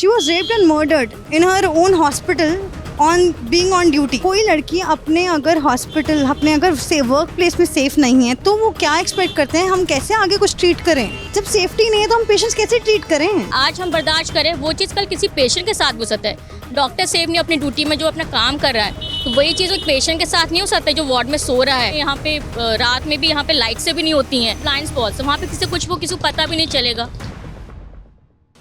She was raped and murdered in her own hospital on being on duty. कोई लड़की अपने अगर hospital अपने अगर से वर्क प्लेस में सेफ नहीं है तो वो क्या एक्सपेक्ट करते हैं, हम कैसे आगे कुछ ट्रीट करें? जब सेफ्टी नहीं है तो हम पेशेंट्स कैसे ट्रीट करें? आज हम बर्दाश्त करें वो चीज़ कल किसी पेशेंट के साथ हो सकता है। डॉक्टर सेफ नहीं अपनी ड्यूटी में जो अपना काम कर रहा है, तो वही चीज़ एक पेशेंट के साथ नहीं हो सकता है जो वार्ड में सो रहा है। यहाँ पे रात में भी यहाँ पे लाइट से भी नहीं होती हैं, ब्लाइंड स्पॉट्स, वहाँ पे किसी को किसी को पता भी नहीं चलेगा।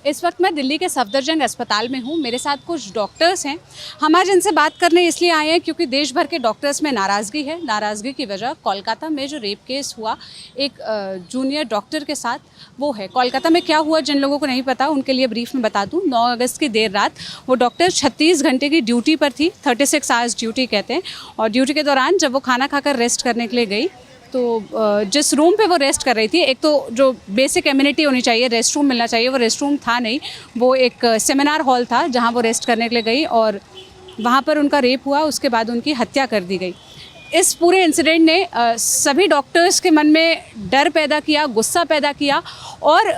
इस वक्त मैं दिल्ली के सफदरजंग अस्पताल में हूँ। मेरे साथ कुछ डॉक्टर्स हैं। हम आज इनसे बात करने इसलिए आए हैं क्योंकि देश भर के डॉक्टर्स में नाराज़गी है। नाराज़गी की वजह कोलकाता में जो रेप केस हुआ एक जूनियर डॉक्टर के साथ, वो है। कोलकाता में क्या हुआ जिन लोगों को नहीं पता उनके लिए ब्रीफ में बता दूँ। 9 अगस्त की देर रात वो डॉक्टर 36 घंटे की ड्यूटी पर थी, 36 आवर्स ड्यूटी कहते हैं। और ड्यूटी के दौरान जब वो खाना खाकर रेस्ट करने के लिए गई तो जिस रूम पे वो रेस्ट कर रही थी, एक तो जो बेसिक एमिनिटी होनी चाहिए, रेस्ट रूम मिलना चाहिए, वो रेस्ट रूम था नहीं। वो एक सेमिनार हॉल था जहाँ वो रेस्ट करने के लिए गई और वहाँ पर उनका रेप हुआ। उसके बाद उनकी हत्या कर दी गई। इस पूरे इंसिडेंट ने सभी डॉक्टर्स के मन में डर पैदा किया, गुस्सा पैदा किया और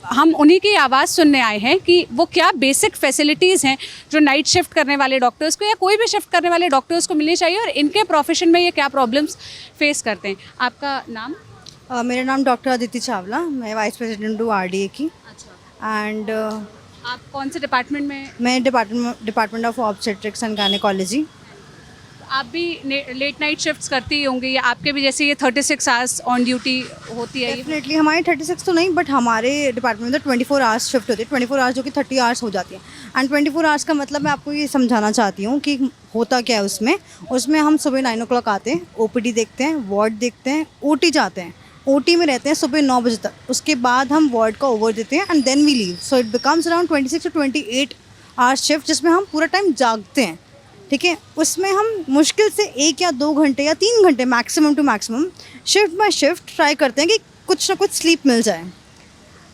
हम उन्हीं की आवाज़ सुनने आए हैं कि वो क्या बेसिक फैसिलिटीज़ हैं जो नाइट शिफ्ट करने वाले डॉक्टर्स को या कोई भी शिफ्ट करने वाले डॉक्टर्स को मिलनी चाहिए और इनके प्रोफेशन में ये क्या प्रॉब्लम्स फेस करते हैं। आपका नाम? मेरा नाम डॉक्टर अदिति चावला, मैं वाइस प्रेसिडेंट हूँ RDA की। अच्छा। एंड आप कौन से डिपार्टमेंट में? मैं department of obstetrics and gynaecology. आप भी लेट नाइट शिफ्ट्स करती होंगी या आपके भी जैसे ये 36 आवर्स ऑन ड्यूटी होती है? डेफिनेटली हमारे 36 तो नहीं, बट हमारे डिपार्टमेंट में तो 24 आवर्स शिफ्ट होती है। 24 आवर्स जो कि 30 आवर्स हो जाती है। एंड 24 आवर्स का मतलब मैं आपको ये समझाना चाहती हूँ कि होता क्या है उसमें हम सुबह 9 o'clock आते हैं, OPD देखते हैं, वार्ड देखते हैं, OT जाते हैं, OT में रहते हैं सुबह 9 बजे तक। उसके बाद हम वार्ड का ओवर देते हैं and then we leave. So it becomes around 26 to 28 hours shift, जिसमें हम पूरा टाइम जागते हैं। ठीक है, उसमें हम मुश्किल से 1 या 2 घंटे या 3 घंटे maximum to maximum shift by shift try करते हैं कि कुछ ना कुछ स्लीप मिल जाए।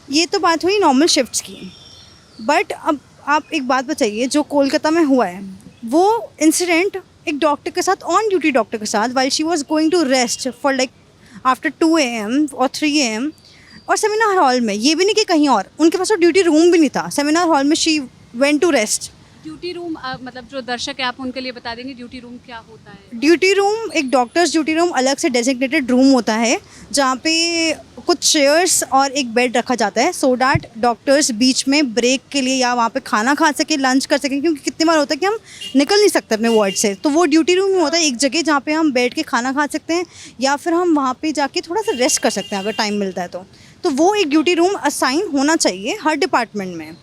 ये तो बात हुई नॉर्मल शिफ्ट्स की। बट अब आप एक बात बताइए, जो कोलकाता में हुआ है वो इंसिडेंट एक डॉक्टर के साथ, ऑन ड्यूटी डॉक्टर के साथ, while she was going to rest for like after 2 AM और 3 AM और सेमिनार हॉल में। ये भी नहीं कि कहीं और, उनके पास तो ड्यूटी रूम भी नहीं था। सेमिनार हॉल में she went to rest. Duty room मतलब जो दर्शक है आप उनके लिए बता देंगे ड्यूटी रूम क्या होता है? ड्यूटी रूम, एक डॉक्टर्स ड्यूटी रूम अलग से डेजिग्नेटेड रूम होता है जहाँ पे कुछ चेयर्स और एक बेड रखा जाता है सो डैट डॉक्टर्स बीच में ब्रेक के लिए या वहाँ पे खाना खा सके, लंच कर सकें। क्योंकि कितनी बार होता है कि हम निकल नहीं सकते अपने वार्ड से, तो वो ड्यूटी रूम में होता है एक जगह जहाँ पे हम बैठ के खाना खा सकते हैं या फिर हम वहाँ पे जाके थोड़ा सा रेस्ट कर सकते हैं अगर टाइम मिलता है तो वो एक ड्यूटी रूम असाइन होना चाहिए हर डिपार्टमेंट में।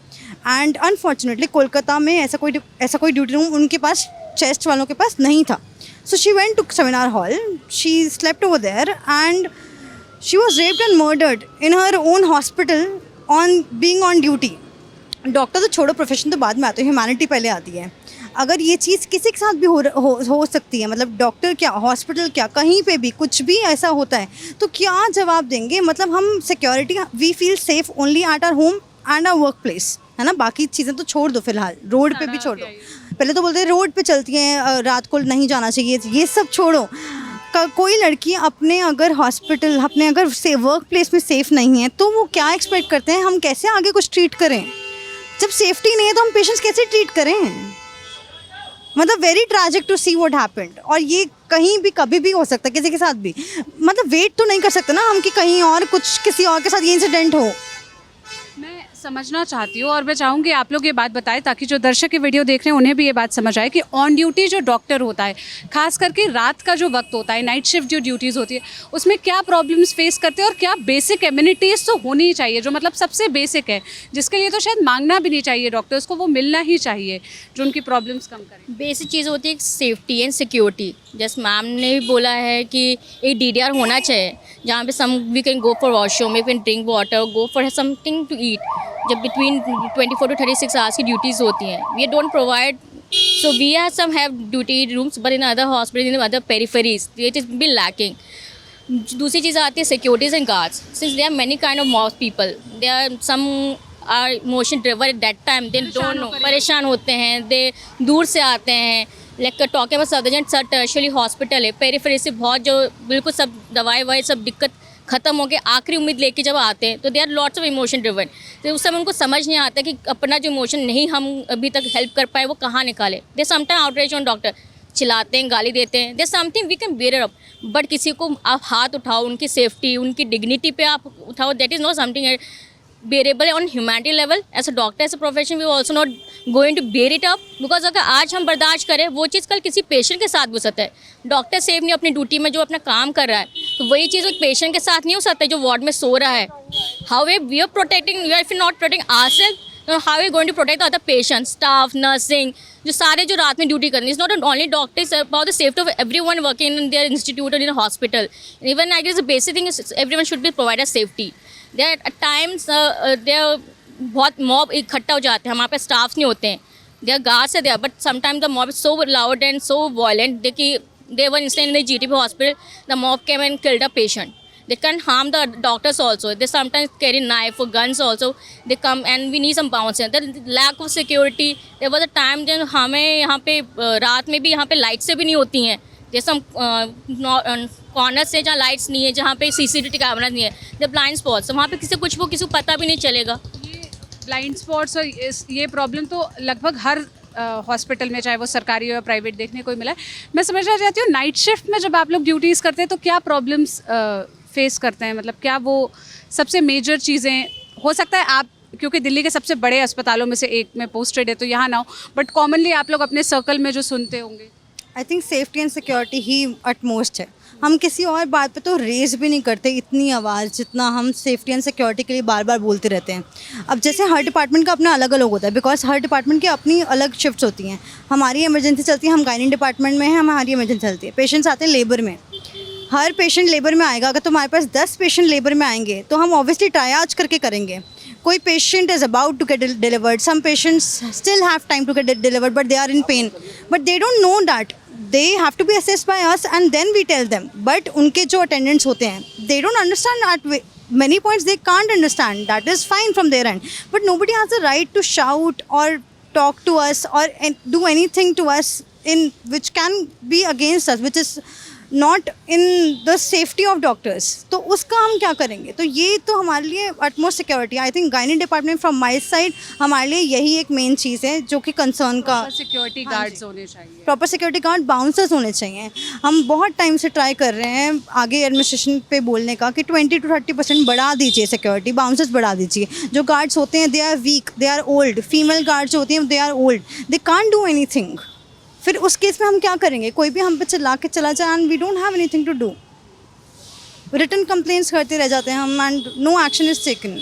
एंड अनफॉर्चुनेटली कोलकाता में ऐसा कोई ड्यूटी रूम उनके पास, चेस्ट वालों के पास नहीं था। So she went to seminar hall, she slept over there and she was raped and murdered in her own hospital on being on duty. Doctor तो छोड़ो, प्रोफेशन तो बाद में आते हैं, ह्यूमैनिटी पहले आती है। अगर ये चीज़ किसी के साथ भी हो सकती है, मतलब डॉक्टर क्या, हॉस्पिटल क्या, कहीं पे भी कुछ भी ऐसा होता है तो क्या जवाब देंगे? मतलब हम security, we feel safe only at our home and our work place, है ना। बाकी चीज़ें तो छोड़ दो, फिलहाल रोड पे भी छोड़ दो। पहले तो बोलते हैं रोड पे चलती हैं, रात को नहीं जाना चाहिए, ये सब छोड़ो। कोई लड़की अपने अगर हॉस्पिटल अपने अगर से वर्क प्लेस में सेफ़ नहीं है तो वो क्या एक्सपेक्ट करते हैं, हम कैसे आगे कुछ ट्रीट करें? जब सेफ्टी नहीं है तो हम पेशेंट्स कैसे ट्रीट करें? मतलब very tragic to see what happened. और ये कहीं भी कभी भी हो सकता है, किसी के साथ भी। मतलब वेट तो नहीं कर सकते ना हम कि कहीं और कुछ किसी और के साथ ये इंसिडेंट हो। मैं समझना चाहती हूँ और मैं चाहूँगी आप लोग ये बात बताएं ताकि जो दर्शक ये वीडियो देख रहे हैं उन्हें भी ये बात समझ आए कि ऑन ड्यूटी जो डॉक्टर होता है, खास करके रात का जो वक्त होता है, नाइट शिफ्ट जो ड्यूटीज़ होती है, उसमें क्या प्रॉब्लम्स फेस करते हैं और क्या बेसिक एमिनिटीज़ तो होनी ही चाहिए, जो मतलब सबसे बेसिक है, जिसके लिए तो शायद मांगना भी नहीं चाहिए डॉक्टर्स को, वो मिलना ही चाहिए, जो उनकी प्रॉब्लम्स कम करें। बेसिक चीज़ होती है सेफ्टी एंड सिक्योरिटी। जैसे मैम ने भी बोला है कि एक DDR होना चाहिए जहाँ पे we can go for washroom, we can drink water, go for something to eat. जब बिटवीन 24 to 36 आवर्स की ड्यूटीज़ होती हैं, we don't provide, so we have duty rooms but in other hospital, in other peripheries, it is be lacking. दूसरी चीज़ आती है securities and guards. Since they are many kind of mass people, they are some are emotion driven at that time, they don't no, परेशान होते हैं, दे दूर से आते हैं। Like talking about Safdarjung tertiary hospital है, पेरिफेरी से बहुत जो बिल्कुल सब दवाई ववाई सब दिक्कत ख़त्म हो के आखिरी उम्मीद लेके जब आते हैं तो they are lots of emotion driven. तो उस समय उनको समझ नहीं आता कि अपना जो इमोशन नहीं हम अभी तक हेल्प कर पाए वो कहाँ निकाले। They sometime outreach on doctor, चिल्लाते हैं, गाली देते हैं, they something we can bear up. But किसी को आप हाथ उठाओ, उनकी सेफ्टी, उनकी डिग्निटी पे आप उठाओ, that is not something bearable on humanity level. As a doctor, as a profession, we also not going to bear it up, because अगर आज हम बर्दाश्त करें वो चीज़ कल किसी पेशेंट के साथ भी हो सकता है। डॉक्टर सेफ नहीं अपनी ड्यूटी में जो अपना काम कर रहा है, तो वही चीज़ एक पेशेंट के साथ नहीं हो सकता है जो वार्ड में सो रहा है। How we are protecting, we are if not protecting ourself, तो how we going to protect other patient, staff, nursing, जो सारे जो रात में ड्यूटी करनी। Is not only doctors, about the safety of everyone working in their institute और in hospital. Even I guess the basic thing is everyone should be provide safety. There at times there बहुत mob इकट्ठा हो जाते हैं, हमारे पास staff नहीं होते हैं, देयर गार्ड्स है there, but sometime the mob is so loud and so violent कि they were incident in the GTB hospital, the mob came and killed a patient. They can harm the doctors also. They sometimes carry knife or guns also. They come and we need some bounce. The lack of security. There was a time जब हमें यहाँ पे रात में भी यहाँ पे light से भी नहीं होती हैं। जैसे हम कॉर्नर से जहाँ लाइट्स नहीं है, जहाँ पे CCTV कैमरा नहीं है, द ब्लाइंड स्पॉट्स, वहाँ पे किसी को किसी को पता भी नहीं चलेगा। ये ब्लाइंड स्पॉट्स और ये प्रॉब्लम तो लगभग हर हॉस्पिटल में, चाहे वो सरकारी हो या प्राइवेट, देखने को ही मिला है। मैं समझना चाहती हूँ, नाइट शिफ्ट में जब आप लोग ड्यूटीज़ करते हैं तो क्या प्रॉब्लम्स फेस करते हैं? मतलब क्या वो सबसे मेजर चीज़ें, हो सकता है आप क्योंकि दिल्ली के सबसे बड़े अस्पतालों में से एक में पोस्टेड है तो यहाँ ना हो, बट कॉमनली आप लोग अपने सर्कल में जो सुनते होंगे। I think safety and security he utmost है। हम किसी और बात पे तो रेज भी नहीं करते इतनी आवाज़ जितना हम सेफ्टी एंड सिक्योरिटी के लिए बार बार बोलते रहते हैं। अब जैसे हर डिपार्टमेंट का अपना अलग अलग होता है, बिकॉज हर डिपार्टमेंट की अपनी अलग शिफ्ट्स होती हैं। हमारी इमरजेंसी चलती है, हम गायनी डिपार्टमेंट में हैं, हमारी इमरजेंसी चलती है। पेशेंट्स आते हैं लेबर में, हर पेशेंट लेबर में आएगा। अगर तुम्हारे पास 10 पेशेंट लेबर में आएंगे तो हम ऑब्वियसली ट्रायाज करके करेंगे। कोई patient is about to get delivered, some patients still have time to get delivered but they are in pain, but they don't know that they have to be assessed by us and then we tell them. But उनके जो attendants होते हैं, they don't understand at many points, they can't understand. That is fine from their end, but nobody has the right to shout or talk to us or do anything to us in which can be against us, which is not in the safety of doctors. तो उसका हम क्या करेंगे? तो ये तो हमारे लिए utmost security, I think gynae department from my side हमारे लिए यही एक मेन चीज़ है जो कि कंसर्न का। सिक्योरिटी गार्ड्स होने चाहिए, प्रॉपर सिक्योरिटी गार्ड, बाउंसर्स होने चाहिए। हम बहुत टाइम से ट्राई कर रहे हैं आगे एडमिनिस्ट्रेशन पे बोलने का कि 20 to 30% बढ़ा दीजिए सिक्योरिटी, बाउंसर्स बढ़ा दीजिए। जो गार्ड्स होते हैं they are weak, they are old, female guards होती हैं they are old, they can't do anything. फिर उस केस में हम क्या करेंगे? कोई भी हम पे चिल्ला के चला जाए and we don't have anything to do, written complaints करते रह जाते हैं हम and no action is taken.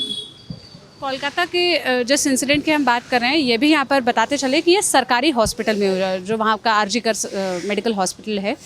Kolkata के जिस इंसिडेंट की हम बात कर रहे हैं, ये भी यहाँ पर बताते चले कि ये सरकारी हॉस्पिटल में हो रहा है। जो वहाँ का आरजी कर मेडिकल हॉस्पिटल है,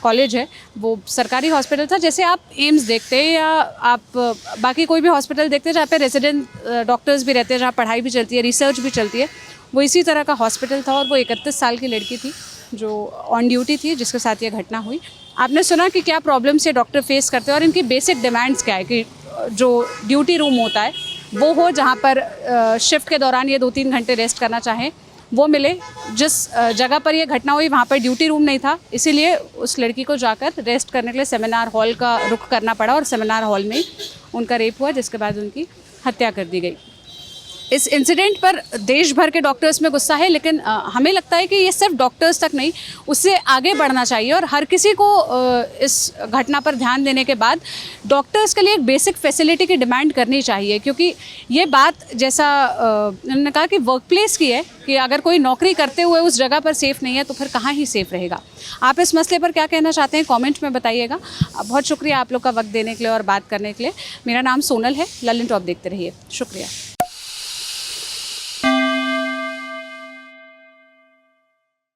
कॉलेज है, वो सरकारी हॉस्पिटल था। जैसे आप एम्स देखते हैं या आप बाकी कोई भी हॉस्पिटल देखते हैं जहाँ पे रेजिडेंट डॉक्टर्स भी रहते हैं, जहाँ पढ़ाई भी चलती है, रिसर्च भी चलती है, वो इसी तरह का हॉस्पिटल था। और वो 31 साल की लड़की थी जो ऑन ड्यूटी थी, जिसके साथ ये घटना हुई। आपने सुना कि क्या प्रॉब्लम्स ये डॉक्टर फेस करते हैं और इनकी बेसिक डिमांड्स क्या है कि जो ड्यूटी रूम होता है वो हो, जहाँ पर शिफ्ट के दौरान ये 2-3 घंटे रेस्ट करना चाहें वो मिले। जिस जगह पर ये घटना हुई वहाँ पर ड्यूटी रूम नहीं था, इसीलिए उस लड़की को जाकर रेस्ट करने के लिए सेमिनार हॉल का रुख करना पड़ा और सेमिनार हॉल में उनका रेप हुआ, जिसके बाद उनकी हत्या कर दी गई। इस इंसिडेंट पर देश भर के डॉक्टर्स में गुस्सा है, लेकिन हमें लगता है कि ये सिर्फ डॉक्टर्स तक नहीं, उससे आगे बढ़ना चाहिए और हर किसी को इस घटना पर ध्यान देने के बाद डॉक्टर्स के लिए एक बेसिक फैसिलिटी की डिमांड करनी चाहिए। क्योंकि ये बात, जैसा उन्होंने कहा कि वर्क प्लेस की है, कि अगर कोई नौकरी करते हुए उस जगह पर सेफ़ नहीं है तो फिर कहाँ ही सेफ़ रहेगा। आप इस मसले पर क्या कहना चाहते हैं, कमेंट में बताइएगा। बहुत शुक्रिया आप लोग का वक्त देने के लिए और बात करने के लिए। मेरा नाम सोनल है, ललन टॉप देखते रहिए। शुक्रिया।